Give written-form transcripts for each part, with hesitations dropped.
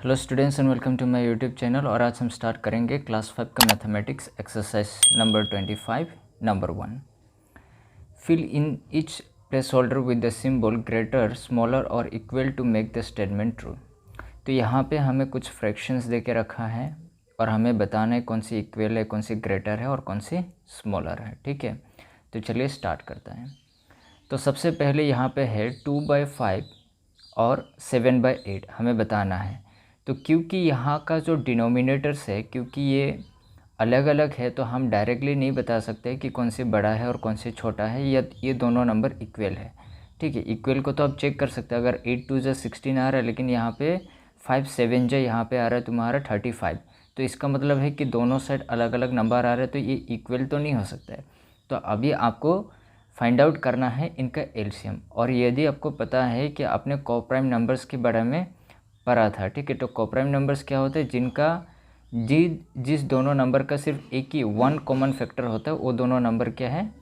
Hello students and welcome to my YouTube channel. और आज हम स्टार्ट करेंगे क्लास 5 का mathematics exercise number 25 number 1। Fill in each placeholder with the symbol greater smaller और equal to make the statement true. तो यहाँ पे हमें कुछ फ्रैक्शंस दे के रखा है और हमें बताना है कौन सी इक्वल है, कौन सी ग्रेटर है और कौन सी स्मॉलर है। ठीक है, तो चलिए स्टार्ट करते हैं। तो सबसे पहले यहाँ पे है 2/5 और 7/8 हमें बताना है। तो क्योंकि यहाँ का जो डिनोमिनेटर्स है, क्योंकि ये अलग अलग है, तो हम डायरेक्टली नहीं बता सकते कि कौन सी बड़ा है और कौन सी छोटा है, या ये दोनों नंबर इक्वल है। ठीक है, इक्वल को तो आप चेक कर सकते हैं। अगर 8 2 जा 16 आ रहा है, लेकिन यहाँ पे 5 7 जा यहाँ पे आ रहा है तुम्हारा 35, तो इसका मतलब है कि दोनों साइड अलग अलग नंबर आ रहे हैं, तो ये इक्वल तो नहीं हो सकता है। तो अभी आपको फाइंड आउट करना है इनका एलसीएम। और यदि आपको पता है कि आपने कोप्राइम नंबर्स के बारे में पढ़ा था, ठीक है, तो कोप्राइम नंबर्स क्या होते हैं, जिनका जिस दोनों नंबर का सिर्फ एक ही वन कॉमन फैक्टर होता है, वो दोनों नंबर क्या है,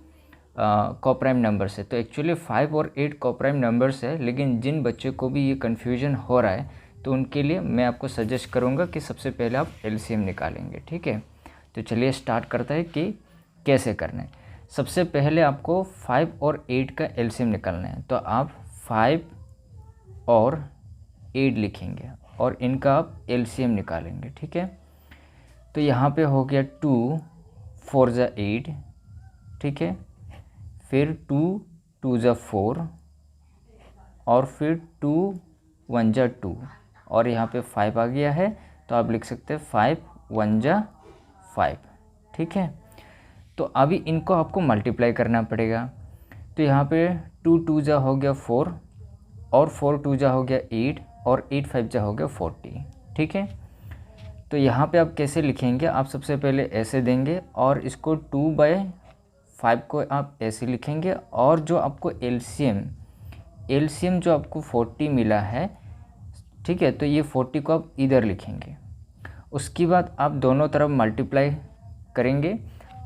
कोप्राइम नंबर्स है। तो एक्चुअली 5 और 8 कोप्राइम नंबर्स है, लेकिन जिन बच्चों को भी ये कन्फ्यूजन हो रहा है, तो उनके लिए मैं आपको सजेस्ट करूँगा कि सबसे पहले आप एलसीएम निकालेंगे। ठीक है, तो चलिए स्टार्ट करते हैं कि कैसे करना है। सबसे पहले आपको 5 और 8 का एलसीएम निकालना है। तो आप 5 और 8 लिखेंगे और इनका आप एलसीएम निकालेंगे। ठीक है, तो यहाँ पे हो गया 2 4 जा 8, ठीक है, फिर 2 2 जा 4 और फिर 2 1 जा 2 और यहाँ पे 5 आ गया है, तो आप लिख सकते हैं 5 1 जा 5। ठीक है, तो अभी इनको आपको मल्टीप्लाई करना पड़ेगा। तो यहाँ पे 2 2 जा हो गया 4 और 4 2 जा हो गया 8 और 8 5 जा हो गया 40। ठीक है, तो यहाँ पे आप कैसे लिखेंगे, आप सबसे पहले ऐसे देंगे और इसको 2/5 को आप ऐसे लिखेंगे, और जो आपको एलसीएम जो आपको 40 मिला है, ठीक है, तो ये 40 को आप इधर लिखेंगे। उसके बाद आप दोनों तरफ मल्टीप्लाई करेंगे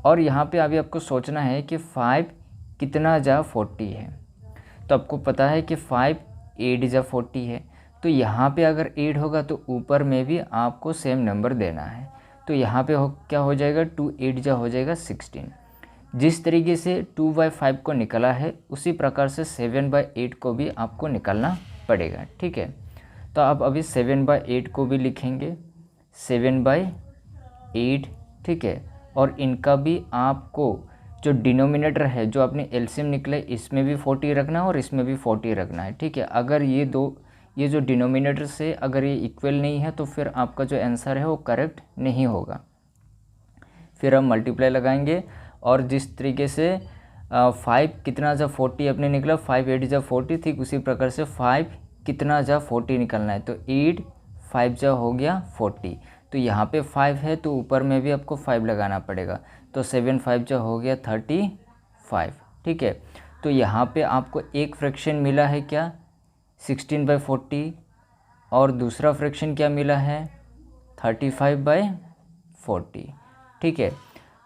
और यहाँ पे अभी आपको सोचना है कि 5 कितना जा 40 है। तो आपको पता है कि 5 8 जा 40 है, तो यहाँ पे अगर 8 होगा तो ऊपर में भी आपको सेम नंबर देना है। तो यहाँ पे क्या हो जाएगा, 2 8 जा हो जाएगा 16। जिस तरीके से 2/5 को निकला है, उसी प्रकार से 7/8 को भी आपको निकालना पड़ेगा। ठीक है, तो आप अभी 7/8 को भी लिखेंगे 7/8। ठीक है, और इनका भी आपको जो डिनोमिनेटर है, जो आपने एलसीएम निकले, इसमें भी 40 रखना है और इसमें भी 40 रखना है। ठीक है, अगर ये जो डिनोमिनेटर से अगर ये इक्वल नहीं है, तो फिर आपका जो आंसर है वो करेक्ट नहीं होगा। फिर हम मल्टीप्लाई लगाएंगे और जिस तरीके से 5 कितना जा 40 अपने निकला, 5 8 जा 40, ठीक उसी प्रकार से 5 कितना जा 40 निकलना है। तो 8 5 जा हो गया 40, तो यहाँ पे 5 है तो ऊपर में भी आपको 5 लगाना पड़ेगा। तो 7 5 जा हो गया 35। ठीक है, तो यहाँ पे आपको एक फ्रैक्शन मिला है क्या, 16/40, और दूसरा फ्रैक्शन क्या मिला है, 35/40। ठीक है,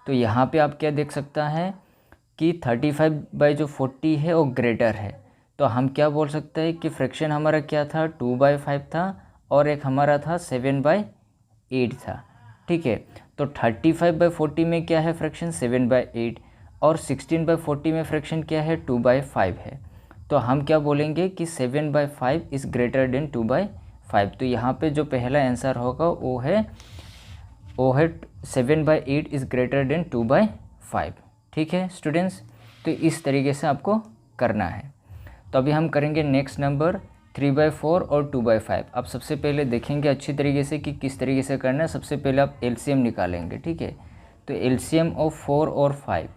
तो यहाँ पे आप क्या देख सकता है कि 35/40 है वो ग्रेटर है। तो हम क्या बोल सकते हैं कि फ्रैक्शन हमारा क्या था, 2/5 था और एक हमारा था 7/8 था। ठीक है, तो 35/40 में क्या है फ्रैक्शन, 7/8, और 16/40 में फ्रैक्शन क्या है, 2/5 है। तो हम क्या बोलेंगे कि 7/5 इज़ ग्रेटर देन 2/5। तो यहाँ पे जो पहला आंसर होगा वो है 7/8 इज़ ग्रेटर देन 2/5। ठीक है स्टूडेंट्स, तो इस तरीके से आपको करना है। तो अभी हम करेंगे नेक्स्ट नंबर 3/4 और 2/5। आप सबसे पहले देखेंगे अच्छी तरीके से कि किस तरीके से करना है। सबसे पहले आप एलसीएम निकालेंगे। ठीक है, तो एलसीएम ऑफ 4 और 5,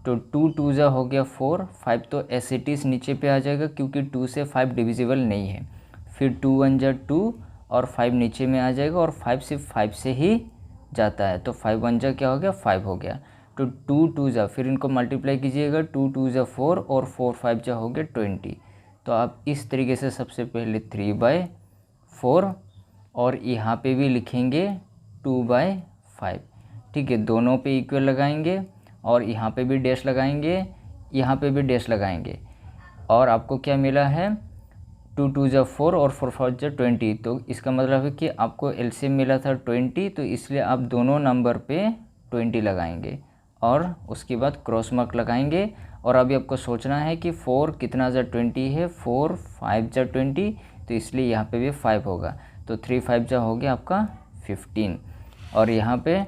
तो 2 2 जा हो गया 4, 5 तो एस इट इज़ नीचे पे आ जाएगा क्योंकि 2 से 5 डिविजिबल नहीं है। फिर 2 1 जा 2 और 5 नीचे में आ जाएगा, और 5 सिर्फ 5 से ही जाता है, तो 5 1 जा क्या हो गया, 5 हो गया। तो 2 2 जा, फिर इनको मल्टीप्लाई कीजिएगा, 2 2 जा 4 और 4 5 जा हो गया 20। तो आप इस तरीके से सबसे पहले 3/4 और यहाँ पे भी लिखेंगे 2/5। ठीक है, दोनों पे इक्वल लगाएंगे और यहाँ पे भी डैश लगाएंगे, यहाँ पे भी डैश लगाएंगे, और आपको क्या मिला है 2 2 जा 4 और 4 5 जा 20। तो इसका मतलब है कि आपको एलसीएम मिला था 20, तो इसलिए आप दोनों नंबर पे 20 लगाएंगे और उसके बाद क्रॉस मार्क लगाएंगे। और अभी आपको सोचना है कि 4 कितना जा 20 है, 4 5 जा 20, तो इसलिए यहाँ पे भी 5 होगा। तो 3 5 जा हो गया आपका 15। और यहाँ पे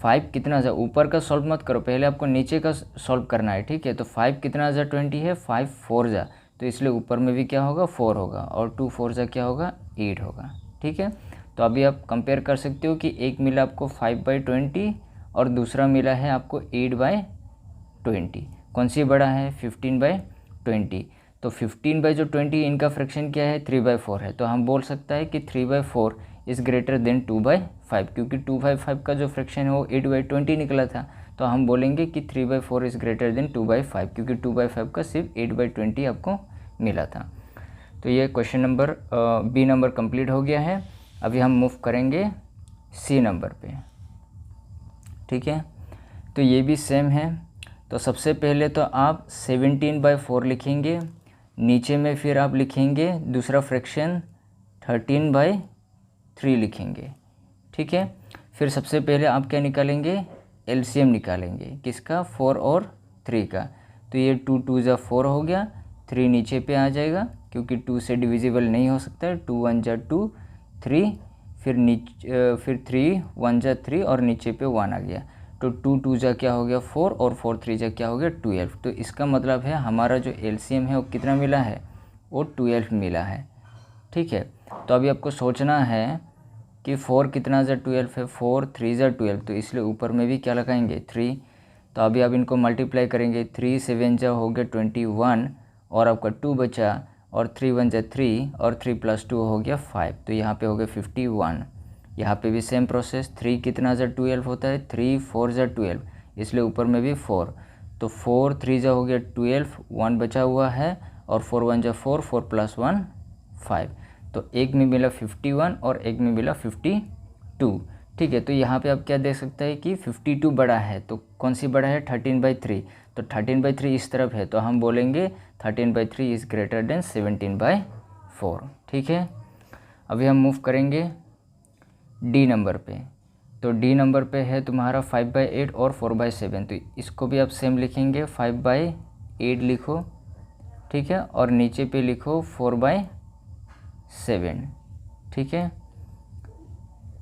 5 कितना जा, ऊपर का सॉल्व मत करो, पहले आपको नीचे का सॉल्व करना है, ठीक है। तो 5 कितना जा 20 है, 5 4 जा, तो इसलिए ऊपर में भी क्या होगा 4 होगा, और 2 4 जा क्या होगा 8 होगा, ठीक है। तो अभी आप कंपेयर कर सकते हो कि एक मिला आपको 5/20 और दूसरा मिला है आपको 8/20। कौन सी बड़ा है, 15/20। तो 15/20 इनका फ्रैक्शन क्या है, 3/4 है। तो हम बोल सकता है कि 3/4 इज़ ग्रेटर देन 2/5, क्योंकि 2/5 का जो फ्रैक्शन है वो 8/20 निकला था। तो हम बोलेंगे कि 3/4 इज़ ग्रेटर देन 2/5, क्योंकि 2/5 का सिर्फ 8/20 आपको मिला था। तो ये question number B number complete हो गया है। अभी हम मूव करेंगे सी नंबर पे, ठीक है। तो ये भी सेम है। तो सबसे पहले तो आप 17/4 लिखेंगे, नीचे में फिर आप लिखेंगे दूसरा फ्रैक्शन 13/3 लिखेंगे, ठीक है। फिर सबसे पहले आप क्या निकालेंगे, एलसीएम निकालेंगे, किसका, 4 और 3 का। तो ये 2 2 जा 4 हो गया, 3 नीचे पे आ जाएगा क्योंकि 2 से डिविजिबल नहीं हो सकता है, 2 1 जा 2, 3 फिर 3 1 जा 3 और नीचे पे 1 आ गया। तो 2 2 जा क्या हो गया 4 और 4 3 जा क्या हो गया 12। तो इसका मतलब है हमारा जो एलसीएम है वो कितना मिला है, वो 12 मिला है, ठीक है। तो अभी आपको सोचना है कि 4 कितना जा 12 है, 4 3 जा 12, तो इसलिए ऊपर में भी क्या लगाएंगे 3। तो अभी आप इनको मल्टीप्लाई करेंगे, 3 7 जा हो गया 21 और आपका 2 बचा, और 3 1 जा 3 और 3 + 2 हो गया 5। तो यहाँ पे हो गया 51। यहाँ पे भी सेम प्रोसेस, 3 कितना जा 12 होता है, 3 4 जा 12, इसलिए ऊपर में भी 4। तो 4 3 जा हो गया 12, 1 बचा हुआ है, और 4 1 जा 4, 4 + 1 5। तो एक में मिला 51 और एक में मिला 52, ठीक है। तो यहाँ पे आप क्या देख सकते हैं कि 52 बड़ा है, तो कौन सी बड़ा है, 13/3। तो 13/3 इस तरफ है, तो हम बोलेंगे 13/3 इज़ ग्रेटर देन 17/4, ठीक है। अभी हम मूव करेंगे डी नंबर पे। तो डी नंबर पे है तुम्हारा 5/8 और 4/7। तो इसको भी आप सेम लिखेंगे, 5/8 लिखो, ठीक है, और नीचे पे लिखो 4/7, ठीक है।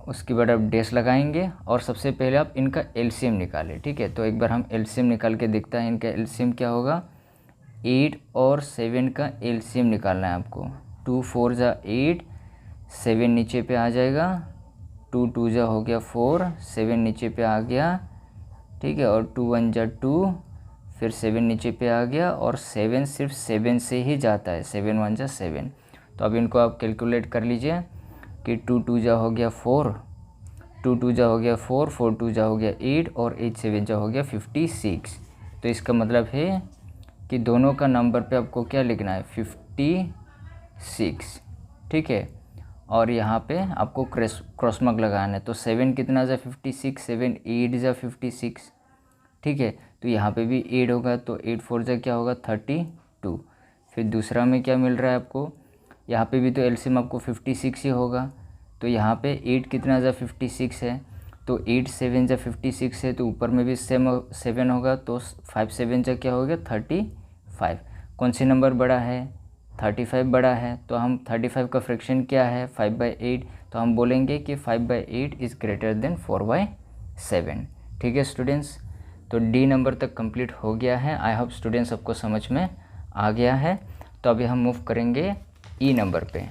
उसके बाद आप डैश लगाएंगे और सबसे पहले आप इनका एलसीएम निकालें, ठीक है। तो एक बार हम एलसीएम निकाल के देखते हैं इनका एलसीएम क्या होगा। 8 और 7 का एलसीएम निकालना है आपको। 2 4 जा 8, 7 नीचे पे आ जाएगा, 2 2 जा हो गया 4, 7 नीचे पे आ गया, ठीक है, और 2 1 जा 2, फिर 7 नीचे पे आ गया, और 7 सिर्फ 7 से ही जाता है, 7 1 जा 7। तो अब इनको आप कैलकुलेट कर लीजिए कि 2 2 जा हो गया 4, 2 2 जा हो गया 4, 4 2 जा हो गया 8, और 8 7 जा हो गया 56। तो इसका मतलब है कि दोनों का नंबर पे आपको क्या लिखना है, 56, ठीक है। और यहाँ पे आपको क्रॉस मार्क लगाना है। तो 7 कितना जा 56, 7 8 जा 56, ठीक है। तो यहाँ पे भी 8 होगा, तो 8 4 जा क्या होगा 32। फिर दूसरा में क्या मिल रहा है आपको, यहाँ पे भी तो एलसीएम आपको 56 ही होगा। तो यहाँ पे 8 कितना जा 56 है, तो 8 7 जा 56 है, तो ऊपर में भी सेम 7 होगा, तो 5 7 जा क्या हो गया 35। कौन सी नंबर बड़ा है, 35 बड़ा है। तो हम 35 का फ्रैक्शन क्या है 5/8, तो हम बोलेंगे कि 5/8 इज़ ग्रेटर देन 4/7, ठीक है स्टूडेंट्स। तो डी नंबर तक कंप्लीट हो गया है। आई होप स्टूडेंट्स आपको समझ में आ गया है। तो अभी हम मूव करेंगे ई नंबर पे।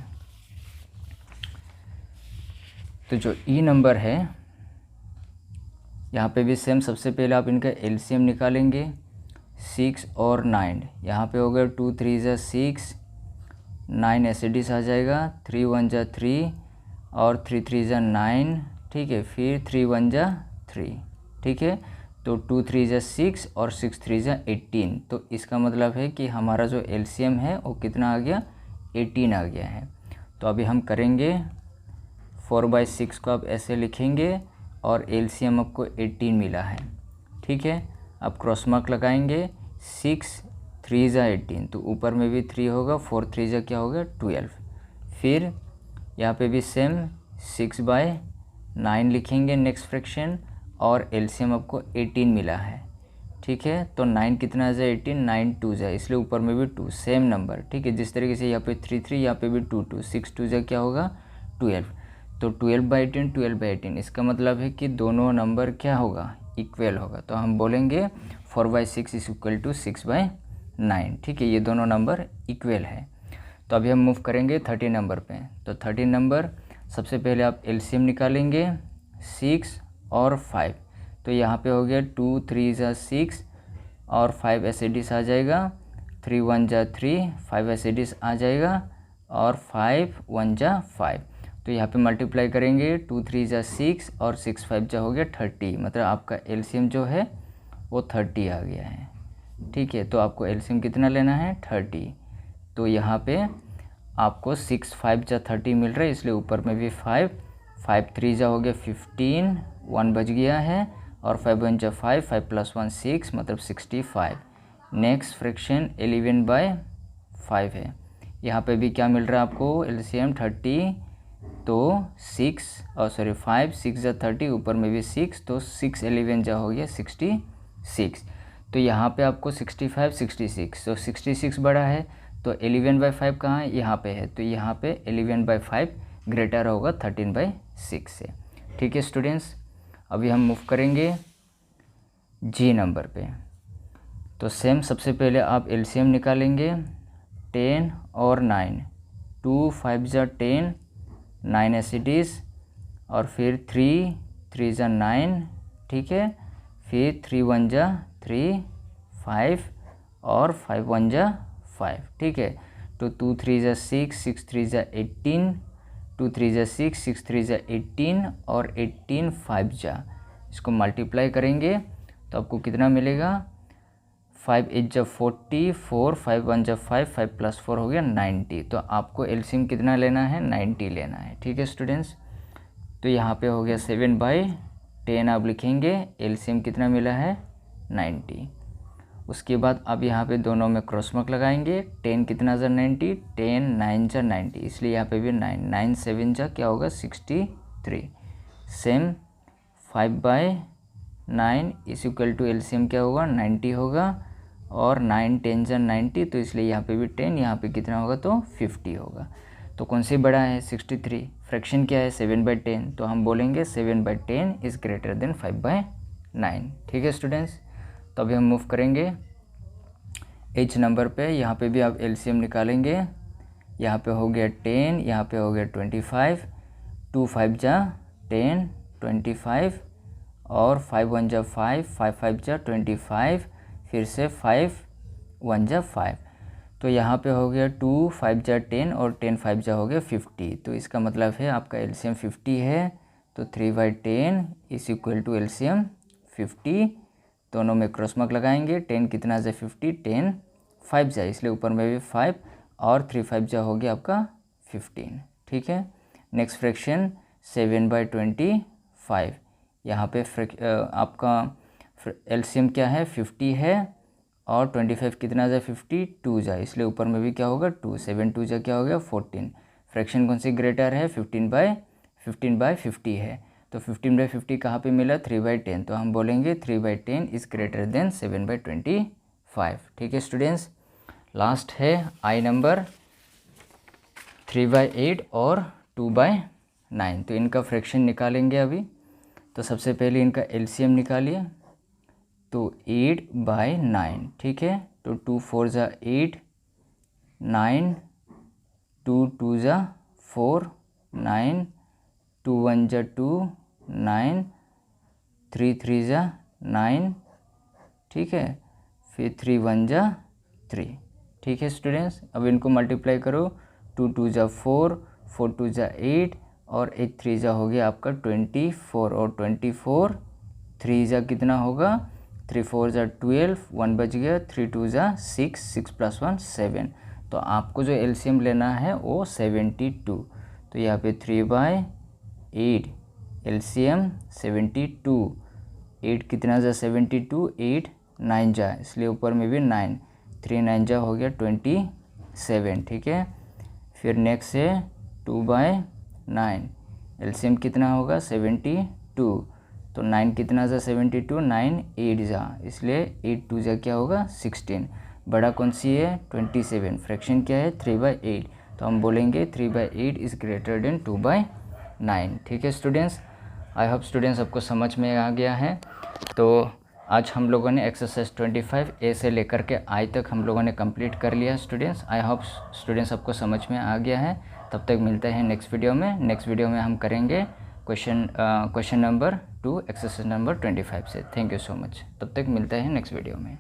तो जो ई नंबर है यहाँ पे भी सेम, सबसे पहले आप इनका एलसीएम निकालेंगे, 6 और 9। यहाँ पे हो गया 2 3 जा 6, 9 एसिडिस आ जाएगा, 3 1 जा 3 और 3 3 जा 9, ठीक है। फिर 3 1 जा 3, ठीक है। तो 2 3 जा 6 और 6 3 जा 18। तो इसका मतलब है कि हमारा जो एलसीएम है वो कितना आ गया, 18 आ गया है। तो अभी हम करेंगे 4/6 को आप ऐसे लिखेंगे और एलसीएम आपको 18 मिला है, ठीक है। आप क्रॉस मार्क लगाएंगे, 6 3 जा 18, तो ऊपर में भी 3 होगा, 4 3 जा क्या हो गया 12। फिर यहाँ पे भी सेम 6/9 लिखेंगे नेक्स्ट फ्रैक्शन, और एलसीएम आपको 18 मिला है, ठीक है। तो 9 कितना आ जाए 18, 9 2 जा, इसलिए ऊपर में भी 2 सेम नंबर, ठीक है। जिस तरीके से यहाँ पे 3 3, यहाँ पे भी 2 2, 6 2 जा क्या होगा 12। तो 12/18 12/18, इसका मतलब है कि दोनों नंबर क्या होगा इक्वल होगा। तो हम बोलेंगे 4/6 इज इक्वल टू 6/9, ठीक है। ये दोनों नंबर इक्वल है। तो अभी हम मूव करेंगे 30 नंबर पे। तो 30 नंबर सबसे पहले आप एलसीएम निकालेंगे 6 और 5। तो यहाँ पे हो गया 2 3 जा 6 और 5 एसएडीस आ जाएगा, 3 1 जा 3, 5 एसएडीस आ जाएगा और 5 1 जा 5। तो यहाँ पे मल्टीप्लाई करेंगे 2 3 जा 6 और 6 5 जा हो गया 30, मतलब आपका एलसीएम जो है वो 30 आ गया है, ठीक है। तो आपको एलसीएम कितना लेना है 30। तो यहाँ पे आपको 6 5 जा 30 मिल रहा है, इसलिए ऊपर में भी 5 5 3 जा हो गया 15, 1 बच गया है, और 5 1 जा 5, 5 + 1 6, मतलब 65। नेक्स्ट फ्रैक्शन 11/5 है। यहाँ पे भी क्या मिल रहा है आपको एलसीएम 30। तो 5 6 जा 30, ऊपर में भी 6, तो 6 11 जा हो गया 66। तो यहाँ पे आपको 65 66, तो 66 बड़ा है, तो 11/5 कहाँ है यहाँ पे है, तो यहाँ पे 11/5 ग्रेटर होगा 13/6 से, ठीक है स्टूडेंट्स। अभी हम मूव करेंगे जी नंबर पे। तो सेम सबसे पहले आप एलसीएम निकालेंगे 10 और 9, 2 5 जा 10, 9 एसिडीज, और फिर 3 3 जा 9, ठीक है। फिर 3 1 जा 3, 5 और 5 1 जा 5, ठीक है। तो 2 3 जा 6, 6 3 जा 18, 2 3 जा 6, 6 3 जा 18 और 18 5 जा, इसको मल्टीप्लाई करेंगे तो आपको कितना मिलेगा 5 8 जा 44, 5 1 जा 5, 5 + 4 हो गया 90। तो आपको एलसीएम कितना लेना है 90 लेना है, ठीक है स्टूडेंट्स। तो यहाँ पे हो गया 7/10 आप लिखेंगे, एलसीएम कितना मिला है 90। उसके बाद अब यहाँ पे दोनों में क्रॉस मार्क लगाएंगे, 10 कितना जा 90, 10 9 जा 90, इसलिए यहाँ पे भी 9 9 7 जा क्या होगा 63। Same 5/9 is equal to LCM क्या होगा 90 होगा, और 9 10 जा 90, तो इसलिए यहाँ पे भी 10, यहाँ पे कितना होगा तो 50 होगा। तो कौन सी बड़ा है 63, फ्रैक्शन क्या है 7/10, तो हम बोलेंगे 7/10 इज़ ग्रेटर देन 5/9, ठीक है स्टूडेंट्स। तो अभी हम मूव करेंगे एच नंबर पे। यहाँ पे भी आप एलसीएम निकालेंगे, यहाँ पे हो गया 10, यहाँ पे हो गया 25, 2 5 जा 10 25, और 5 1 जा 5, 5 5 जा 25, फिर से 5 1 जा 5। तो यहाँ पे हो गया 2 5 जा 10 और 10 5 जा हो गया 50। तो इसका मतलब है आपका एलसीएम 50 है, तो 3/10 इज इक्वल टू एलसीएम 50। दोनों में क्रॉस मार्क लगाएंगे, 10 कितना जा 50, 10 5 जा, इसलिए ऊपर में भी 5 और 3 5 जा हो गया आपका 15, ठीक है। Next fraction 7/25। यहाँ पे आपका एलसीएम क्या है 50 है, और 25 कितना जा 52 जा, इसलिए ऊपर में भी क्या होगा 2, 7 2 जा क्या हो गया 14। फ्रैक्शन कौन सी ग्रेटर है 15/50 है, तो 15/50 कहाँ पे मिला 3/10, तो हम बोलेंगे 3/10 इज़ ग्रेटर देन 7/25, ठीक है स्टूडेंट्स। लास्ट है आई नंबर 3/8 और 2/9। तो इनका फ्रैक्शन निकालेंगे अभी। तो सबसे पहले इनका एलसीएम निकालिए, तो 8/9, ठीक है। तो 2 4 जा 8, 9 2 2 जा 4, 9 2 1 जा 2, 9 3 3 जा 9, ठीक है। फिर 3 1 जा 3, ठीक है स्टूडेंट्स। अब इनको मल्टीप्लाई करो, 2 2 जा 4, 4 2 जा 8, और 8 3 जा हो गया आपका 24, और 24 3 जा कितना होगा 3 4 जा 12, 1 बच गया, 3 2 जा 6, 6 + 1 7। तो आपको जो एलसीएम लेना है वो 72। तो यहाँ पे 3/8 एलसीएम 72, 8 कितना जा 72, 8 9 जा, इसलिए ऊपर में भी 9, 3 9 जा हो गया 27, ठीक है। फिर नेक्स्ट है 2/9, एलसीएम कितना होगा 72, तो 9 कितना जा 72, 9 8 जा, इसलिए 8 2 जा क्या होगा 16। बड़ा कौन सी है 27, फ्रैक्शन क्या है 3/8, तो हम बोलेंगे 3/8 इज़ ग्रेटर देन 2/9, ठीक है स्टूडेंट्स। आई होप स्टूडेंट्स सबको समझ में आ गया है। तो आज हम लोगों ने एक्सरसाइज 25 ए से लेकर के आई तक हम लोगों ने कंप्लीट कर लिया स्टूडेंट्स। आई होप स्टूडेंट्स सबको समझ में आ गया है। तब तक मिलते हैं नेक्स्ट वीडियो में। नेक्स्ट वीडियो में हम करेंगे क्वेश्चन नंबर 2 एक्सरसाइज नंबर 25 से। Thank you so much. तब तक मिलते हैं नेक्स्ट वीडियो में।